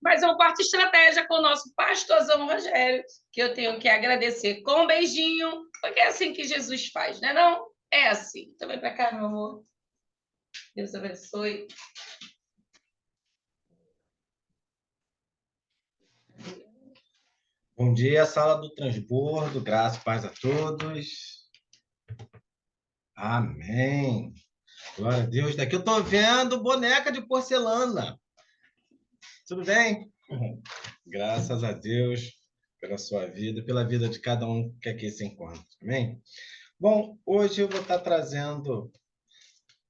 mais uma quarta estratégia com o nosso pastorzão Rogério, que eu tenho que agradecer com um beijinho, porque é assim que Jesus faz, né não? É assim. Então vem para cá, meu amor. Deus abençoe. Bom dia, sala do transbordo, graça e paz a todos. Amém. Glória a Deus. Daqui eu estou vendo boneca de porcelana. Tudo bem? Graças a Deus pela sua vida, pela vida de cada um que aqui se encontra. Amém? Bom, hoje eu vou estar trazendo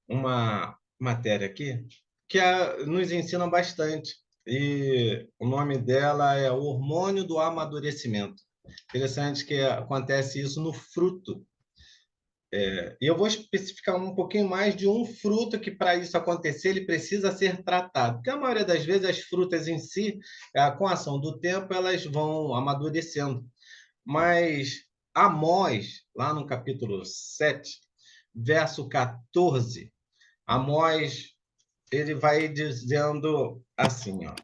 uma matéria aqui que nos ensina bastante. E o nome dela é o hormônio do amadurecimento. Interessante que acontece isso no fruto. E eu vou especificar um pouquinho mais de um fruto que, para isso acontecer, ele precisa ser tratado. Porque a maioria das vezes as frutas em si, com a ação do tempo, elas vão amadurecendo. Mas Amós, lá no capítulo 7, verso 14, Amós, ele vai dizendo assim, ó.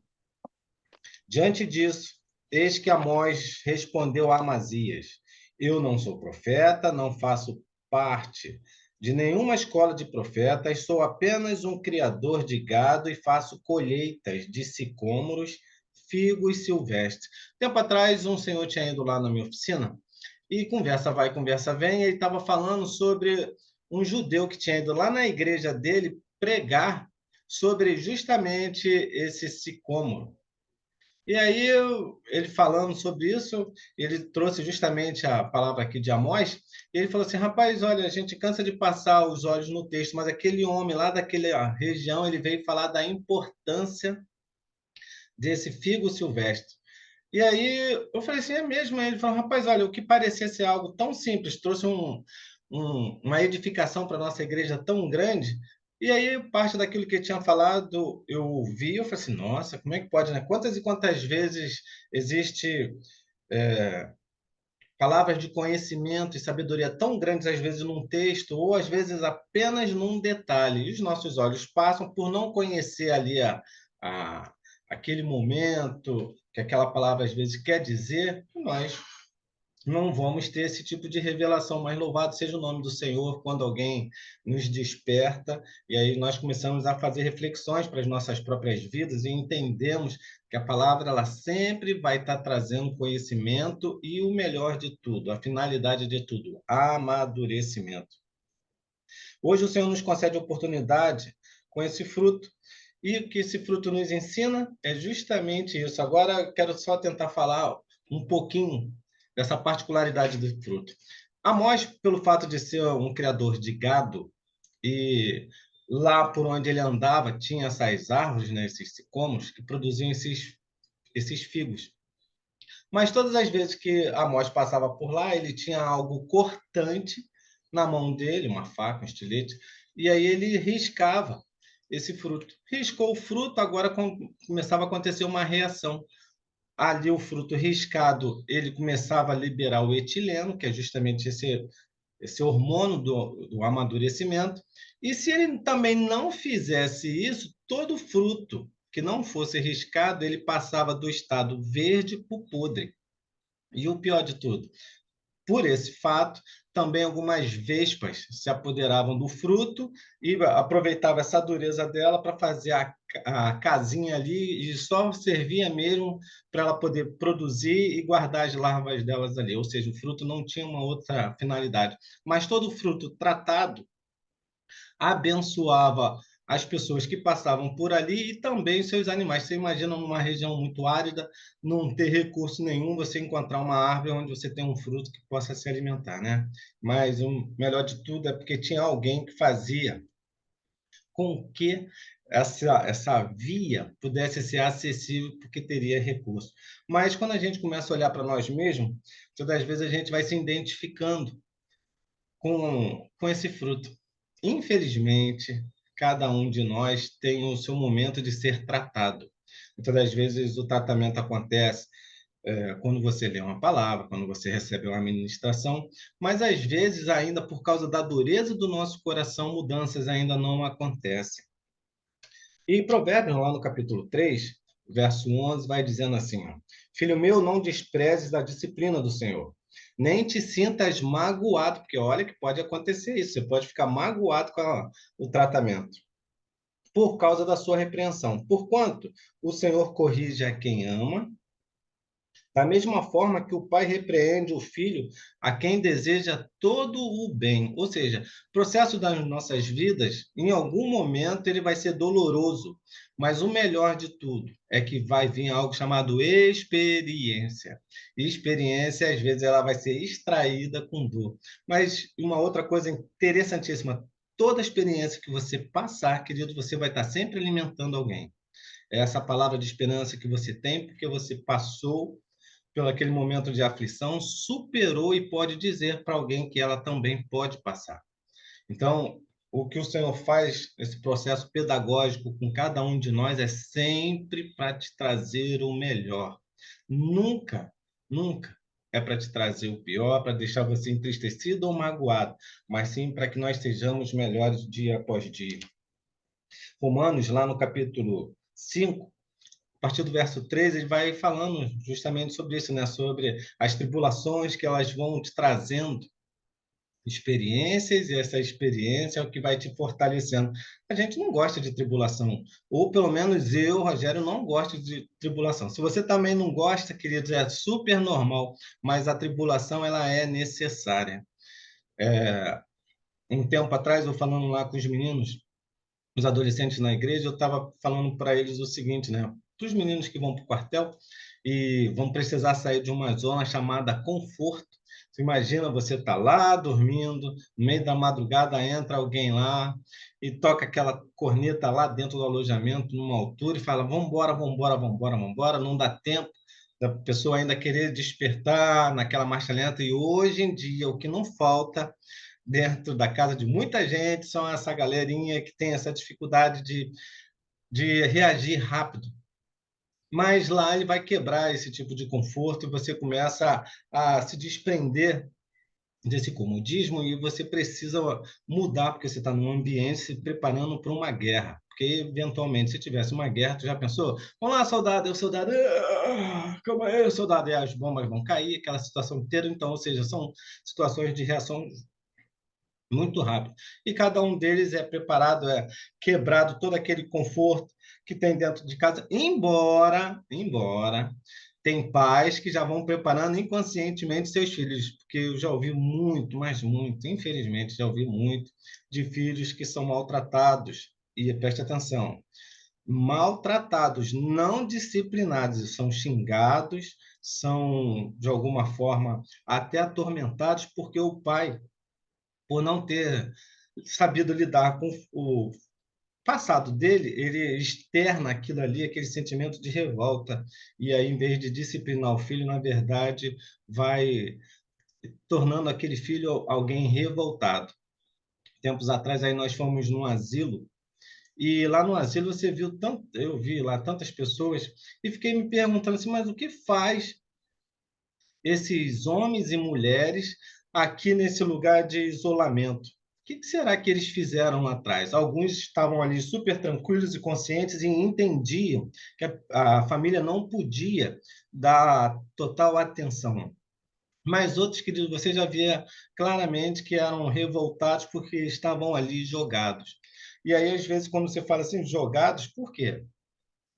Diante disso, eis que Amós respondeu a Amazias: Eu não sou profeta, não faço parte de nenhuma escola de profetas, sou apenas um criador de gado e faço colheitas de sicômoros, figos silvestres. Tempo atrás, um senhor tinha ido lá na minha oficina e conversa vai, conversa vem, e ele estava falando sobre um judeu que tinha ido lá na igreja dele pregar sobre justamente esse sicômoro. E aí, ele falando sobre isso, ele trouxe justamente a palavra aqui de Amós, e ele falou assim, rapaz, olha, a gente cansa de passar os olhos no texto, mas aquele homem lá daquela região, ele veio falar da importância desse figo silvestre. E aí, eu falei assim, é mesmo? Aí ele falou, rapaz, olha, o que parecia ser algo tão simples, trouxe uma edificação para a nossa igreja tão grande. E aí, parte daquilo que ele tinha falado, eu ouvi, eu falei assim, nossa, como é que pode, né? Quantas e quantas vezes existe palavras de conhecimento e sabedoria tão grandes, às vezes, num texto, ou às vezes apenas num detalhe. E os nossos olhos passam por não conhecer ali a, aquele momento que aquela palavra, às vezes, quer dizer, e nós não vamos ter esse tipo de revelação. Mas louvado seja o nome do Senhor quando alguém nos desperta e aí nós começamos a fazer reflexões para as nossas próprias vidas e entendemos que a palavra ela sempre vai estar trazendo conhecimento e o melhor de tudo, a finalidade de tudo, amadurecimento. Hoje o Senhor nos concede a oportunidade com esse fruto. E o que esse fruto nos ensina é justamente isso. Agora, quero só tentar falar um pouquinho dessa particularidade do fruto. Amós, pelo fato de ser um criador de gado, e lá por onde ele andava tinha essas árvores, né, esses sicômoros, que produziam esses figos. Mas todas as vezes que Amós passava por lá, ele tinha algo cortante na mão dele, uma faca, um estilete, e aí ele riscava esse fruto. Riscou o fruto, agora começava a acontecer uma reação. Ali o fruto riscado, ele começava a liberar o etileno, que é justamente esse hormônio do amadurecimento. E se ele também não fizesse isso, todo fruto que não fosse riscado, ele passava do estado verde para o podre. E o pior de tudo, por esse fato, também algumas vespas se apoderavam do fruto e aproveitavam essa dureza dela para fazer a casinha ali e só servia mesmo para ela poder produzir e guardar as larvas delas ali. Ou seja, o fruto não tinha uma outra finalidade. Mas todo fruto tratado abençoava as pessoas que passavam por ali e também seus animais. Você imagina numa região muito árida, não ter recurso nenhum, você encontrar uma árvore onde você tem um fruto que possa se alimentar, né? Mas o melhor de tudo é porque tinha alguém que fazia com que essa via pudesse ser acessível porque teria recurso. Mas quando a gente começa a olhar para nós mesmos, todas as vezes a gente vai se identificando com esse fruto. Infelizmente, cada um de nós tem o seu momento de ser tratado. Muitas das vezes o tratamento acontece quando você lê uma palavra, quando você recebe uma ministração, mas às vezes ainda por causa da dureza do nosso coração, mudanças ainda não acontecem. E em Provérbios, lá no capítulo 3, verso 11, vai dizendo assim, ó, filho meu, não desprezes a disciplina do Senhor, nem te sintas magoado, porque olha que pode acontecer isso, você pode ficar magoado com o tratamento, por causa da sua repreensão. Porquanto o Senhor corrige a quem ama, da mesma forma que o pai repreende o filho a quem deseja todo o bem. Ou seja, o processo das nossas vidas, em algum momento, ele vai ser doloroso, mas o melhor de tudo é que vai vir algo chamado experiência. E experiência, às vezes, ela vai ser extraída com dor. Mas uma outra coisa interessantíssima, toda experiência que você passar, querido, você vai estar sempre alimentando alguém. É essa palavra de esperança que você tem, porque você passou pelo aquele momento de aflição, superou e pode dizer para alguém que ela também pode passar. Então, o que o Senhor faz, esse processo pedagógico com cada um de nós, é sempre para te trazer o melhor. Nunca, nunca é para te trazer o pior, para deixar você entristecido ou magoado, mas sim para que nós sejamos melhores dia após dia. Romanos, lá no capítulo 5, a partir do verso 13, ele vai falando justamente sobre isso, né? Sobre as tribulações que elas vão te trazendo experiências, e essa experiência é o que vai te fortalecendo. A gente não gosta de tribulação, ou pelo menos eu, Rogério, não gosto de tribulação. Se você também não gosta, querido, é super normal, mas a tribulação ela é necessária. Um tempo atrás, eu falando lá com os meninos, os adolescentes na igreja, eu estava falando para eles o seguinte, né? Para os meninos que vão para o quartel e vão precisar sair de uma zona chamada conforto. Você imagina, você tá lá dormindo, no meio da madrugada entra alguém lá e toca aquela corneta lá dentro do alojamento, numa altura, e fala: vamos embora, vamos embora, vamos embora, vamos embora. Não dá tempo da pessoa ainda querer despertar naquela marcha lenta. E hoje em dia, o que não falta dentro da casa de muita gente são essa galerinha que tem essa dificuldade de reagir rápido. Mas lá ele vai quebrar esse tipo de conforto e você começa a se desprender desse comodismo e você precisa mudar, porque você está num ambiente se preparando para uma guerra. Porque, eventualmente, se tivesse uma guerra, tu já pensou? Vamos lá, soldado, eu soldado, calma aí, soldado, e as bombas vão cair, aquela situação inteira. Então, ou seja, são situações de reação muito rápido. E cada um deles é preparado, é quebrado todo aquele conforto que tem dentro de casa, embora tem pais que já vão preparando inconscientemente seus filhos, porque eu já ouvi muito, mas muito, infelizmente, já ouvi muito de filhos que são maltratados. E preste atenção, maltratados, não disciplinados, são xingados, são de alguma forma até atormentados porque o pai, por não ter sabido lidar com o passado dele, ele externa aquilo ali, aquele sentimento de revolta. E aí, em vez de disciplinar o filho, na verdade, vai tornando aquele filho alguém revoltado. Tempos atrás, aí nós fomos num asilo, e lá no asilo você viu tanto, eu vi lá tantas pessoas, e fiquei me perguntando assim, mas o que faz esses homens e mulheres aqui nesse lugar de isolamento? O que será que eles fizeram lá atrás? Alguns estavam ali super tranquilos e conscientes e entendiam que a família não podia dar total atenção. Mas outros, queridos, você já via claramente que eram revoltados porque estavam ali jogados. E aí, às vezes, quando você fala assim, jogados, por quê?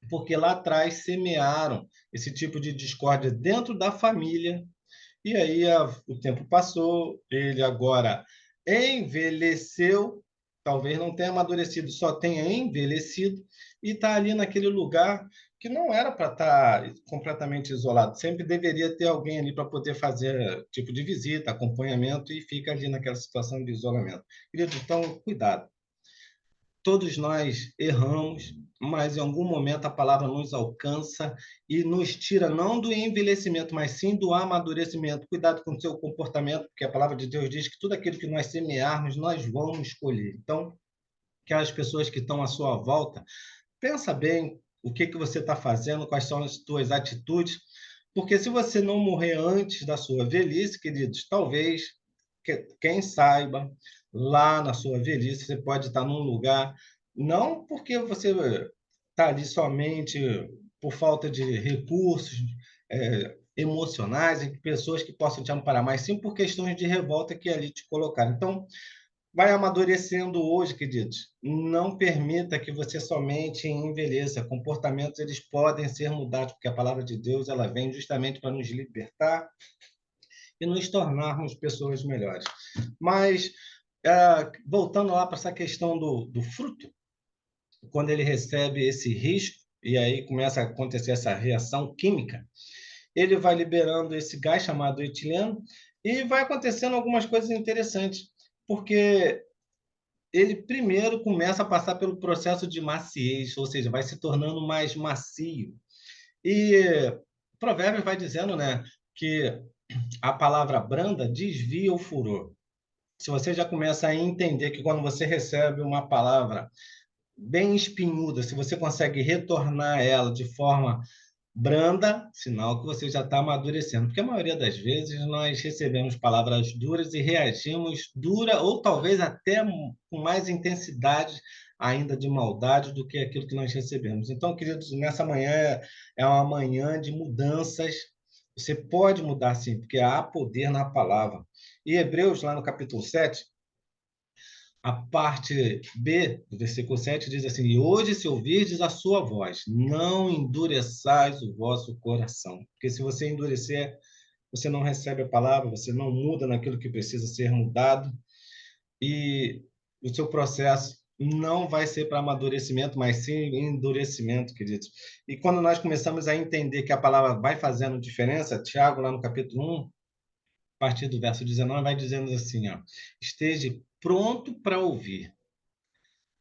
Porque lá atrás semearam esse tipo de discórdia dentro da família, e aí o tempo passou, ele agora envelheceu, talvez não tenha amadurecido, só tenha envelhecido, e está ali naquele lugar que não era para estar completamente isolado. Sempre deveria ter alguém ali para poder fazer tipo de visita, acompanhamento, e fica ali naquela situação de isolamento. Querido, então, cuidado. Todos nós erramos, mas em algum momento a palavra nos alcança e nos tira não do envelhecimento, mas sim do amadurecimento. Cuidado com o seu comportamento, porque a palavra de Deus diz que tudo aquilo que nós semearmos, nós vamos colher. Então, aquelas pessoas que estão à sua volta, pensa bem o que você está fazendo, quais são as suas atitudes, porque se você não morrer antes da sua velhice, queridos, talvez, quem saiba, lá na sua velhice, você pode estar num lugar, não porque você está ali somente por falta de recursos emocionais, e pessoas que possam te amparar, mas sim por questões de revolta que ali te colocaram. Então, vai amadurecendo hoje, queridos. Não permita que você somente envelheça. Comportamentos, eles podem ser mudados, porque a palavra de Deus, ela vem justamente para nos libertar e nos tornarmos pessoas melhores. Mas, voltando lá para essa questão do fruto, quando ele recebe esse risco, e aí começa a acontecer essa reação química, ele vai liberando esse gás chamado etileno, e vai acontecendo algumas coisas interessantes, porque ele primeiro começa a passar pelo processo de maciez, ou seja, vai se tornando mais macio. E Provérbios vai dizendo, né, que a palavra branda desvia o furor. Se você já começa a entender que quando você recebe uma palavra bem espinhuda, se você consegue retornar ela de forma branda, sinal que você já está amadurecendo. Porque a maioria das vezes nós recebemos palavras duras e reagimos dura ou talvez até com mais intensidade ainda de maldade do que aquilo que nós recebemos. Então, queridos, nessa manhã é uma manhã de mudanças. Você pode mudar sim, porque há poder na palavra. E Hebreus, lá no capítulo 7, a parte B do versículo 7 diz assim: E hoje, se ouvirdes a sua voz, não endureçais o vosso coração. Porque se você endurecer, você não recebe a palavra, você não muda naquilo que precisa ser mudado, e o seu processo não vai ser para amadurecimento, mas sim endurecimento, queridos. E quando nós começamos a entender que a palavra vai fazendo diferença, Tiago, lá no capítulo 1, a partir do verso 19, vai dizendo assim, ó: esteja pronto para ouvir,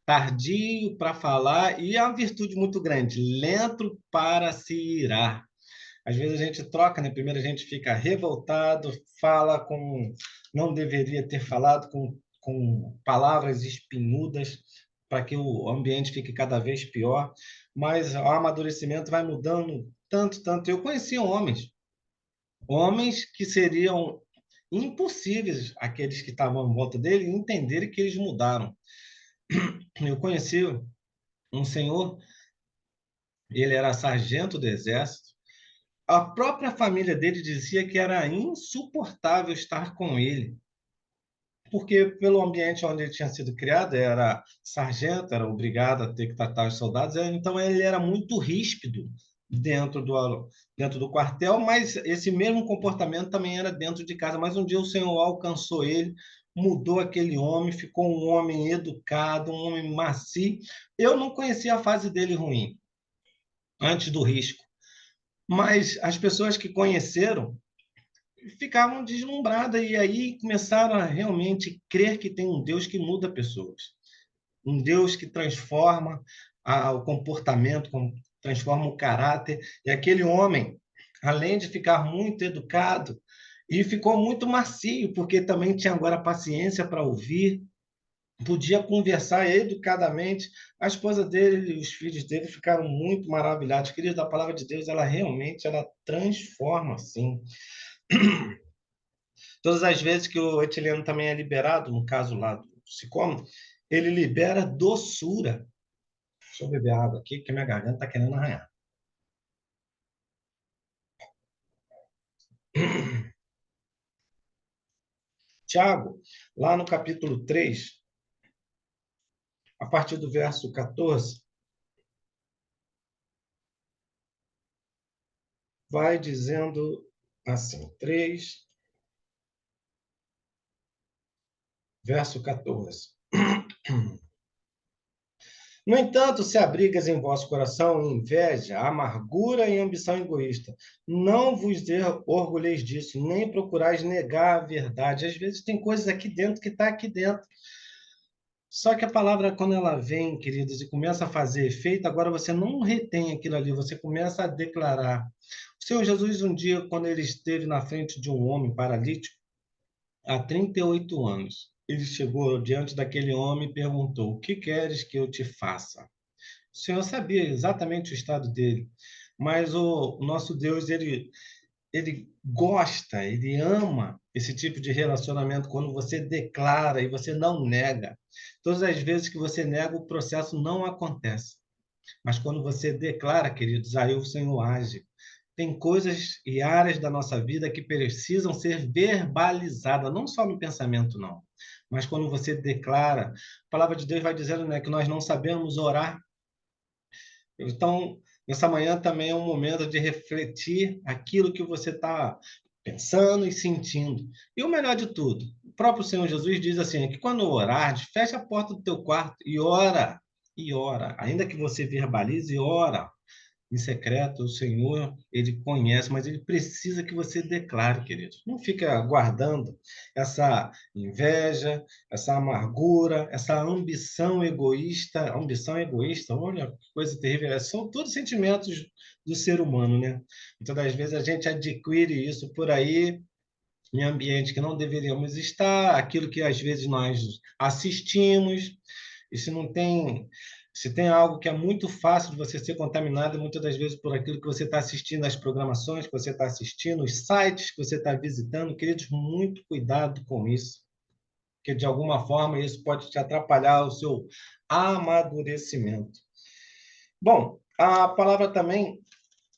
tardio para falar, e é uma virtude muito grande, lento para se irar. Às vezes a gente troca, né? Primeiro a gente fica revoltado, fala com... não deveria ter falado com palavras espinhudas, para que o ambiente fique cada vez pior, mas o amadurecimento vai mudando tanto, tanto. Eu conheci homens que seriam impossíveis, aqueles que estavam em volta dele, entenderem que eles mudaram. Eu conheci um senhor, ele era sargento do exército. A própria família dele dizia que era insuportável estar com ele, porque pelo ambiente onde ele tinha sido criado, era sargento, era obrigado a ter que tratar os soldados, então ele era muito ríspido dentro do quartel, mas esse mesmo comportamento também era dentro de casa. Mas um dia o Senhor alcançou ele, mudou aquele homem, ficou um homem educado, um homem macio. Eu não conhecia a fase dele ruim, antes do risco. Mas as pessoas que conheceram ficavam deslumbradas e aí começaram a realmente crer que tem um Deus que muda pessoas. Um Deus que transforma o comportamento, transforma o caráter. E aquele homem, além de ficar muito educado, e ficou muito macio, porque também tinha agora paciência para ouvir, podia conversar educadamente. A esposa dele e os filhos dele ficaram muito maravilhados. Queridos, a palavra de Deus, ela realmente ela transforma, sim. Todas as vezes que o etileno também é liberado, no caso lá do sicômoro, ele libera doçura. Deixa eu beber água aqui, porque minha garganta está querendo arranhar. Tiago, lá no capítulo 3, a partir do verso 14, vai dizendo assim, 3, verso 14. No entanto, se abrigas em vosso coração inveja, amargura e ambição egoísta, não vos orgulheis disso, nem procurais negar a verdade. Às vezes tem coisas aqui dentro que está aqui dentro. Só que a palavra, quando ela vem, queridos, e começa a fazer efeito, agora você não retém aquilo ali, você começa a declarar. O Senhor Jesus, um dia, quando ele esteve na frente de um homem paralítico, há 38 anos, ele chegou diante daquele homem e perguntou: o que queres que eu te faça? O Senhor sabia exatamente o estado dele, mas o nosso Deus, ele gosta, ele ama esse tipo de relacionamento quando você declara e você não nega. Todas as vezes que você nega, o processo não acontece. Mas quando você declara, queridos, aí o Senhor age. Tem coisas e áreas da nossa vida que precisam ser verbalizadas, não só no pensamento, não. Mas quando você declara, a palavra de Deus vai dizendo, né, que nós não sabemos orar. Então, nessa manhã também é um momento de refletir aquilo que você está pensando e sentindo. E o melhor de tudo, o próprio Senhor Jesus diz assim, que quando orares, fecha a porta do teu quarto e ora. Ainda que você verbalize, ora em secreto, o Senhor, ele conhece, mas ele precisa que você declare, querido. Não fica guardando essa inveja, essa amargura, essa ambição egoísta, olha, que coisa terrível. São todos sentimentos do ser humano, né? Muitas das vezes a gente adquire isso por aí, em ambiente que não deveríamos estar, aquilo que às vezes nós assistimos, e se tem algo que é muito fácil de você ser contaminado, muitas das vezes por aquilo que você está assistindo, as programações que você está assistindo, os sites que você está visitando, queridos, muito cuidado com isso, porque de alguma forma isso pode te atrapalhar o seu amadurecimento. Bom, a palavra também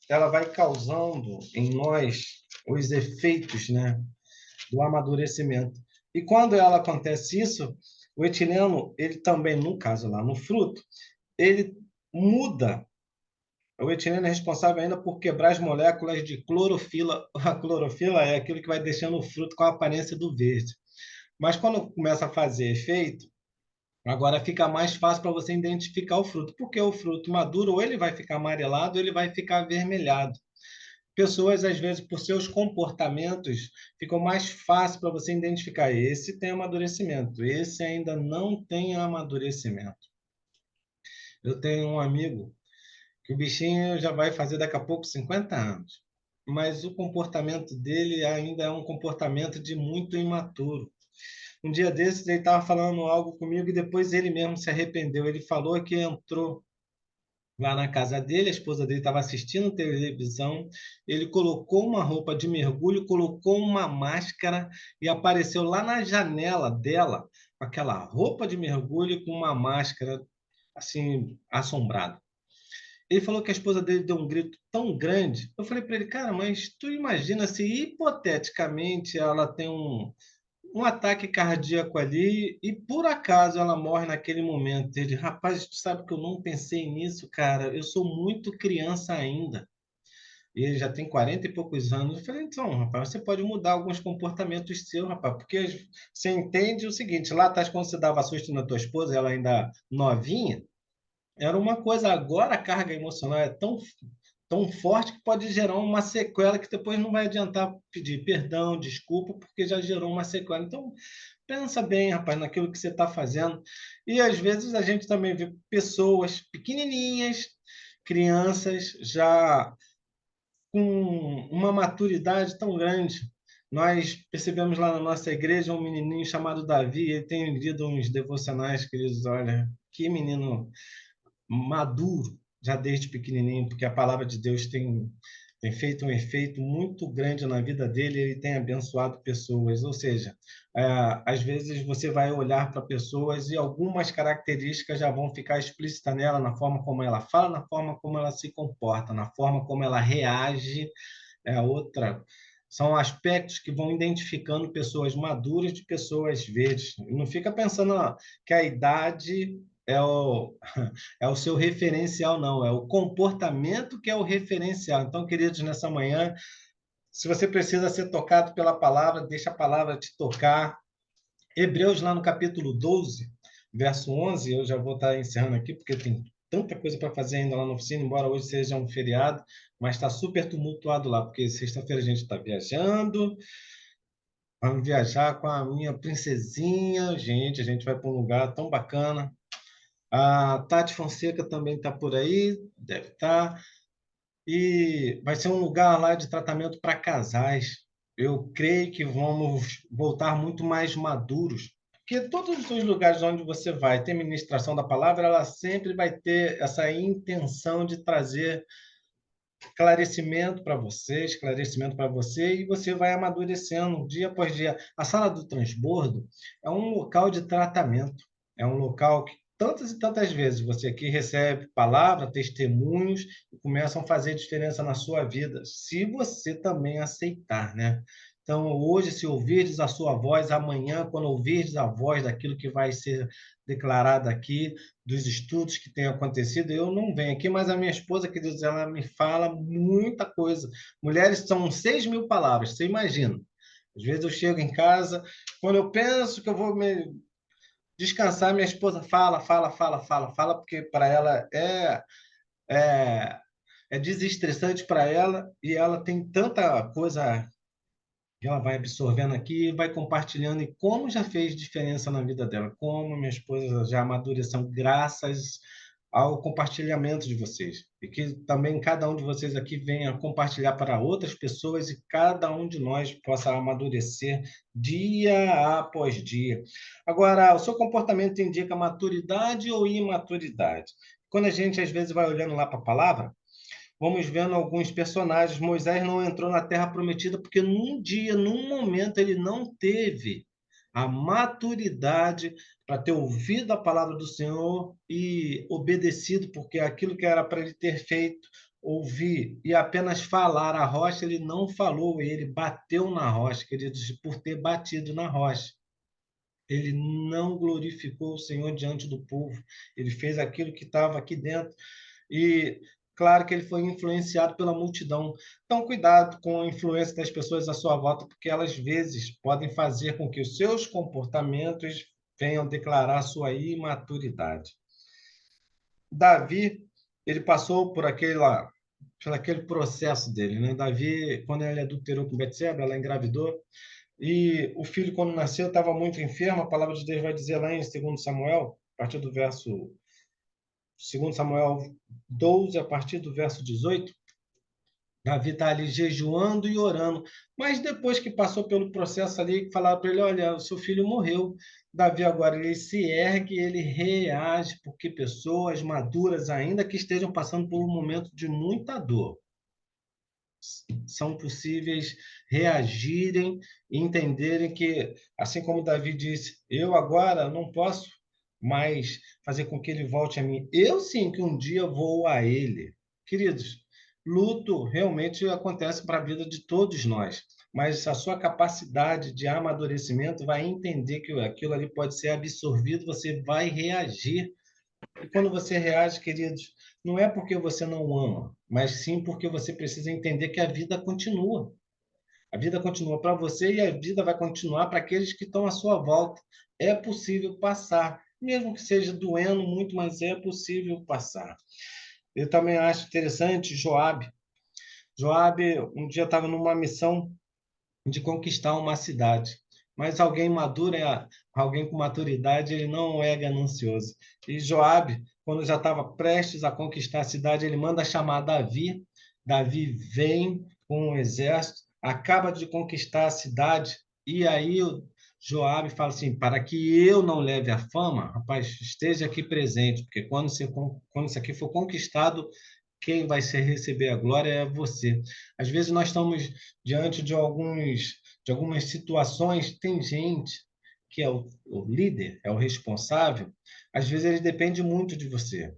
ela vai causando em nós os efeitos, né, do amadurecimento. E quando ela acontece isso, o etileno, ele também, no caso lá no fruto, ele muda. O etileno é responsável ainda por quebrar as moléculas de clorofila. A clorofila é aquilo que vai deixando o fruto com a aparência do verde. Mas quando começa a fazer efeito, agora fica mais fácil para você identificar o fruto, porque o fruto maduro ou ele vai ficar amarelado ou ele vai ficar avermelhado. Pessoas, às vezes, por seus comportamentos, ficam mais fácil para você identificar. Esse tem amadurecimento, esse ainda não tem amadurecimento. Eu tenho um amigo que o bichinho já vai fazer daqui a pouco 50 anos, mas o comportamento dele ainda é um comportamento de muito imaturo. Um dia desses ele estava falando algo comigo e depois ele mesmo se arrependeu. Ele falou que entrou lá na casa dele, a esposa dele estava assistindo televisão, ele colocou uma roupa de mergulho, colocou uma máscara e apareceu lá na janela dela com aquela roupa de mergulho e com uma máscara assim assombrado. Ele falou que a esposa dele deu um grito tão grande. Eu falei para ele, cara, mas tu imagina se hipoteticamente ela tem um ataque cardíaco ali e por acaso ela morre naquele momento. Ele, rapaz, tu sabe que eu não pensei nisso, cara. Eu sou muito criança ainda. E ele já tem 40 e poucos anos. Eu falei, então, rapaz, você pode mudar alguns comportamentos seus, rapaz, porque você entende o seguinte, lá atrás, quando você dava susto na tua esposa, ela ainda novinha, era uma coisa, agora a carga emocional é tão forte que pode gerar uma sequela que depois não vai adiantar pedir perdão, desculpa, porque já gerou uma sequela. Então, pensa bem, rapaz, naquilo que você está fazendo. E às vezes a gente também vê pessoas pequenininhas, crianças, já com uma maturidade tão grande. Nós percebemos lá na nossa igreja um menininho chamado Davi, ele tem lido uns devocionais, queridos, olha, que menino maduro já desde pequenininho, porque a palavra de Deus tem feito um efeito muito grande na vida dele, ele tem abençoado pessoas. Ou seja, às vezes você vai olhar para pessoas e algumas características já vão ficar explícitas nela, na forma como ela fala, na forma como ela se comporta, na forma como ela reage. Outra. São aspectos que vão identificando pessoas maduras de pessoas verdes. Não fica pensando que a idade é o seu referencial, não. É o comportamento que é o referencial. Então, queridos, nessa manhã, se você precisa ser tocado pela palavra, deixa a palavra te tocar. Hebreus, lá no capítulo 12, verso 11, eu já vou estar encerrando aqui, porque tem tanta coisa para fazer ainda lá na oficina, embora hoje seja um feriado, mas está super tumultuado lá, porque sexta-feira a gente está viajando, vamos viajar com a minha princesinha, gente, a gente vai para um lugar tão bacana. A Tati Fonseca também está por aí, deve estar. E vai ser um lugar lá de tratamento para casais. Eu creio que vamos voltar muito mais maduros, porque todos os lugares onde você vai ter ministração da palavra, ela sempre vai ter essa intenção de trazer esclarecimento para você, e você vai amadurecendo dia após dia. A sala do transbordo é um local de tratamento, é um local tantas e tantas vezes você aqui recebe palavra, testemunhos que começam a fazer diferença na sua vida, se você também aceitar, né? Então, hoje, se ouvirdes a sua voz, amanhã, quando ouvirdes a voz daquilo que vai ser declarado aqui, dos estudos que têm acontecido, eu não venho aqui, mas a minha esposa, que diz, ela me fala muita coisa. Mulheres, são 6.000 palavras, você imagina. Às vezes eu chego em casa, quando eu penso que eu vou me descansar, minha esposa fala, fala, fala, fala, fala, porque para ela é, é desestressante para ela e ela tem tanta coisa que ela vai absorvendo aqui e vai compartilhando e como já fez diferença na vida dela, como minha esposa já amadureceu graças ao compartilhamento de vocês. E que também cada um de vocês aqui venha compartilhar para outras pessoas e cada um de nós possa amadurecer dia após dia. Agora, o seu comportamento indica maturidade ou imaturidade? Quando a gente às vezes vai olhando lá para a palavra, vamos vendo alguns personagens. Moisés não entrou na Terra Prometida porque num dia, num momento, ele não teve a maturidade para ter ouvido a palavra do Senhor e obedecido, porque aquilo que era para ele ter feito, ouvir e apenas falar a rocha, ele não falou, ele bateu na rocha, queridos, por ter batido na rocha. Ele não glorificou o Senhor diante do povo. Ele fez aquilo que estava aqui dentro. E claro que ele foi influenciado pela multidão. Então, cuidado com a influência das pessoas à sua volta, porque elas, às vezes, podem fazer com que os seus comportamentos venham declarar sua imaturidade. Davi, ele passou por aquele processo dele, né? Davi, quando ele adulterou com Betseba, ela engravidou, e o filho, quando nasceu, estava muito enfermo. A palavra de Deus vai dizer lá em 2 Samuel, a partir do verso 2 Samuel 12, a partir do verso 18, Davi está ali jejuando e orando. Mas depois que passou pelo processo ali, falaram para ele: olha, o seu filho morreu. Davi agora ele se ergue, ele reage, porque pessoas maduras, ainda que estejam passando por um momento de muita dor, são possíveis reagirem e entenderem que, assim como Davi disse, eu agora não posso mais fazer com que ele volte a mim. Eu sim que um dia vou a ele. Queridos, luto realmente acontece para a vida de todos nós, mas a sua capacidade de amadurecimento vai entender que aquilo ali pode ser absorvido, você vai reagir. E quando você reage, queridos, não é porque você não ama, mas sim porque você precisa entender que a vida continua. A vida continua para você e a vida vai continuar para aqueles que estão à sua volta. É possível passar, mesmo que seja doendo muito, mas é possível passar. Eu também acho interessante Joabe. Joabe um dia estava numa missão de conquistar uma cidade. Mas alguém maduro, alguém com maturidade, ele não é ganancioso. E Joabe, quando já estava prestes a conquistar a cidade, ele manda chamar Davi. Davi vem com um exército, acaba de conquistar a cidade, e aí o Joabe fala assim: para que eu não leve a fama, rapaz, esteja aqui presente, porque quando isso aqui for conquistado, quem vai receber a glória é você. Às vezes nós estamos diante de algumas situações, tem gente que é o líder, é o responsável, às vezes ele depende muito de você.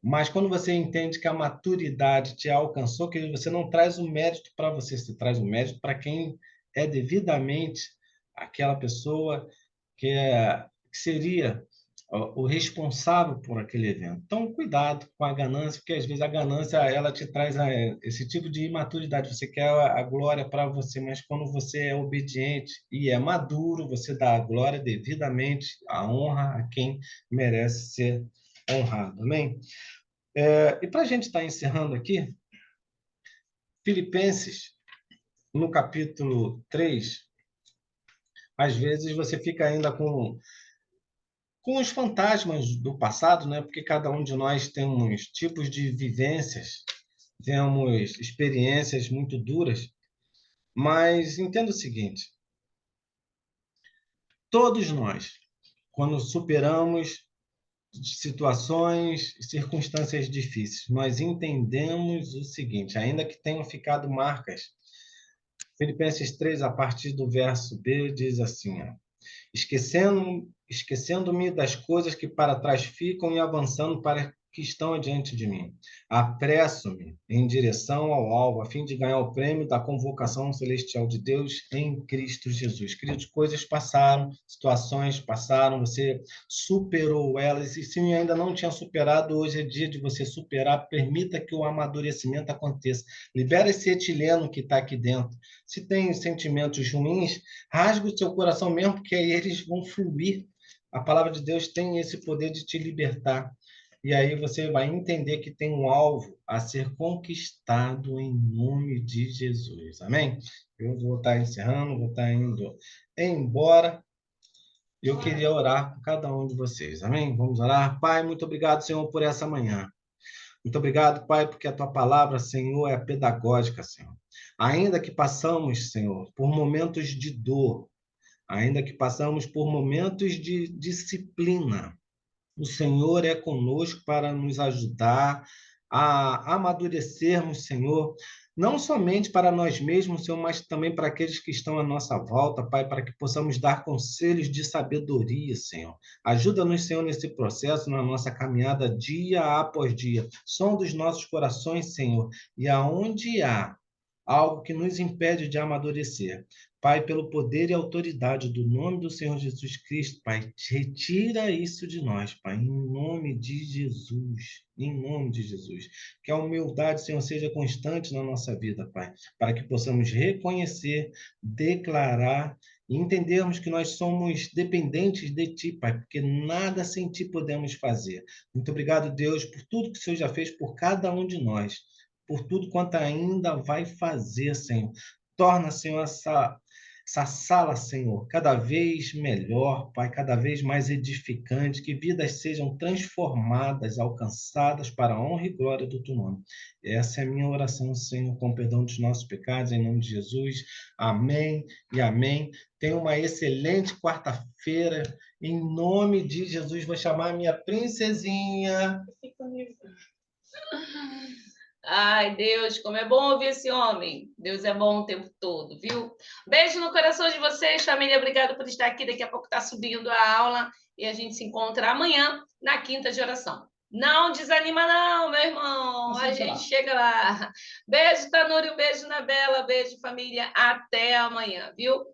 Mas quando você entende que a maturidade te alcançou, que você não traz o mérito para você, você traz o mérito para quem é devidamente aquela pessoa que seria o responsável por aquele evento. Então, cuidado com a ganância, porque às vezes a ganância ela te traz esse tipo de imaturidade. Você quer a glória para você, mas quando você é obediente e é maduro, você dá a glória devidamente, a honra a quem merece ser honrado. Amém? E para a gente estar encerrando aqui, Filipenses, no capítulo 3, às vezes você fica ainda com os fantasmas do passado, né? Porque cada um de nós temos tipos de vivências, temos experiências muito duras, mas entenda o seguinte: todos nós, quando superamos situações, circunstâncias difíceis, nós entendemos o seguinte, ainda que tenham ficado marcas. Filipenses 3, a partir do verso B, diz assim: ó, esquecendo-me das coisas que para trás ficam e avançando para que estão adiante de mim. Apresso-me em direção ao alvo, a fim de ganhar o prêmio da convocação celestial de Deus em Cristo Jesus. Queridos, coisas passaram, situações passaram, você superou elas, e se ainda não tinha superado, hoje é dia de você superar. Permita que o amadurecimento aconteça. Libera esse etileno que está aqui dentro. Se tem sentimentos ruins, rasgue o seu coração mesmo, porque aí eles vão fluir. A palavra de Deus tem esse poder de te libertar. E aí você vai entender que tem um alvo a ser conquistado em nome de Jesus. Amém? Eu vou estar encerrando, vou estar indo embora. Eu queria orar por cada um de vocês. Amém? Vamos orar. Pai, muito obrigado, Senhor, por essa manhã. Muito obrigado, Pai, porque a tua palavra, Senhor, é pedagógica, Senhor. Ainda que passamos, Senhor, por momentos de dor, ainda que passamos por momentos de disciplina, o Senhor é conosco para nos ajudar a amadurecermos, Senhor, não somente para nós mesmos, Senhor, mas também para aqueles que estão à nossa volta, Pai, para que possamos dar conselhos de sabedoria, Senhor. Ajuda-nos, Senhor, nesse processo, na nossa caminhada dia após dia. Sonda os nossos corações, Senhor, e aonde há algo que nos impede de amadurecer, Pai, pelo poder e autoridade do nome do Senhor Jesus Cristo, Pai, retira isso de nós, Pai, em nome de Jesus, em nome de Jesus. Que a humildade, Senhor, seja constante na nossa vida, Pai, para que possamos reconhecer, declarar e entendermos que nós somos dependentes de Ti, Pai, porque nada sem Ti podemos fazer. Muito obrigado, Deus, por tudo que o Senhor já fez por cada um de nós, por tudo quanto ainda vai fazer, Senhor. Torna, Senhor, essa sala, Senhor, cada vez melhor, Pai, cada vez mais edificante, que vidas sejam transformadas, alcançadas para a honra e glória do Teu nome. Essa é a minha oração, Senhor, com perdão dos nossos pecados, em nome de Jesus. Amém e amém. Tenha uma excelente quarta-feira. Em nome de Jesus, vou chamar a minha princesinha. Ai, Deus, como é bom ouvir esse homem. Deus é bom o tempo todo, viu? Beijo no coração de vocês, família. Obrigada por estar aqui. Daqui a pouco está subindo a aula e a gente se encontra amanhã na quinta de oração. Não desanima não, meu irmão. A gente chega lá. Beijo, Tanúrio. Beijo, Bela. Beijo, família. Até amanhã, viu?